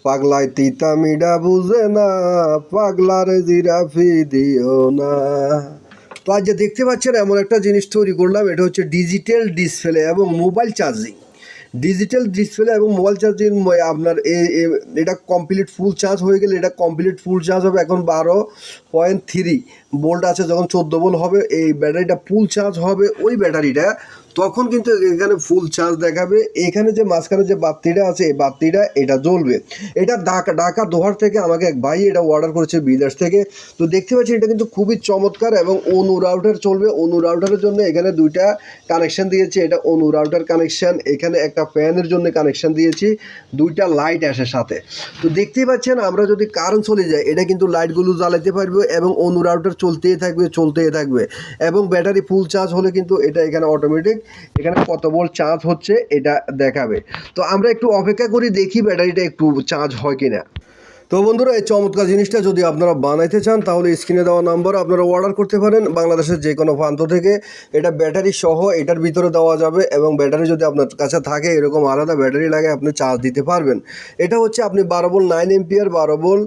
পাগলায় তিতা মিডা বুঝে না, পাগলারে জিরাফি দিও না। তো আজ যে দেখতে পাচ্ছেন এমন একটা জিনিস তৈরি করলাম, এটা হচ্ছে ডিজিটাল ডিসপ্লে এবং মোবাইল চার্জিং। ডিজিটাল ডিসপ্লে এবং মোবাইল চার্জিং আপনার এটা কমপ্লিট ফুল চার্জ হয়ে গেলে এটা কমপ্লিট ফুল চার্জ হবে। এখন 12.3 ভোল্ট আছে, যখন 14 ভোল্ট হবে এই ব্যাটারিটা ফুল চার্জ হবে। ওই ব্যাটারিটা তখন কিন্তু এখানে ফুল চার্জ দেখাবে। এখানে যে মাঝখানে যে বাতিটা আছে এই বাতিটা এটা জ্বলবে। এটা ঢাকা দোহার থেকে আমাকে এক ভাই এটা অর্ডার করেছে বিদেশ থেকে। তো দেখতে পাচ্ছি এটা কিন্তু খুবই চমৎকার এবং অনু রাউটার চলবে। অনু রাউটারের জন্য এখানে দুইটা কানেকশন দিয়েছি, এটা অনু রাউটার কানেকশন। এখানে একটা ফ্যানের জন্য কানেকশন দিয়েছি, দুইটা লাইট আসে সাথে। তো দেখতেই পাচ্ছেন আমরা যদি কারেন্ট চলে যায় এটা কিন্তু লাইটগুলো জ্বালাতে পারবে এবং অনু রাউটার চলতেই থাকবে এবং ব্যাটারি ফুল চার্জ হলে কিন্তু এটা এখানে অটোমেটিক এখানে কত ভোল্ট চার্জ হচ্ছে এটা দেখাবে। তো আমরা একটু অপেক্ষা করি, দেখি ব্যাটারিটা একটু চার্জ হয় কিনা। তো বন্ধুরা, এই চমৎকার জিনিসটা যদি আপনারা বানাইতে চান তাহলে স্ক্রিনে দেওয়া নাম্বার আপনারা অর্ডার করতে পারেন বাংলাদেশের যে কোনো প্রান্ত থেকে। এটা ব্যাটারি সহ এটার ভিতরে দেওয়া যাবে এবং ব্যাটারি যদি আপনার কাছে থাকে এরকম আলাদা ব্যাটারি লাগে আপনি চার্জ দিতে পারবেন। এটা হচ্ছে আপনি 12 ভোল্ট 9 এম্পিয়ার 12 ভোল্ট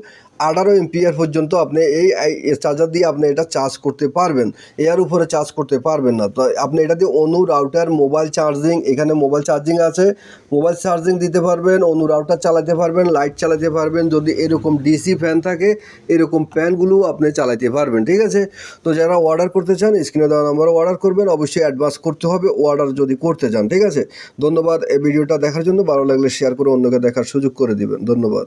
18 এম্পিয়ার পর্যন্ত আপনি এই চার্জার দিয়ে আপনি এটা চার্জ করতে পারবেন, এর উপরে চার্জ করতে পারবেন না। তো আপনি এটা দিয়ে অনু রাউটার মোবাইল চার্জিং, এখানে মোবাইল চার্জিং আছে, মোবাইল চার্জিং দিতে পারবেন, অনু রাউটার চালাতে পারবেন, লাইট চালাতে পারবেন। যদি এরকম ডিসি ফ্যান থাকে এরকম ফ্যানগুলো আপনি চালাতে পারবেন, ঠিক আছে। তো যারা অর্ডার করতে চান স্ক্রিনে দেওয়া নাম্বারে অর্ডার করবেন, অবশ্যই অ্যাডভান্স করতে হবে অর্ডার যদি করতে চান, ঠিক আছে। ধন্যবাদ এই ভিডিওটা দেখার জন্য। ভালো লাগলে শেয়ার করে অন্যকে দেখার সুযোগ করে দিবেন। ধন্যবাদ।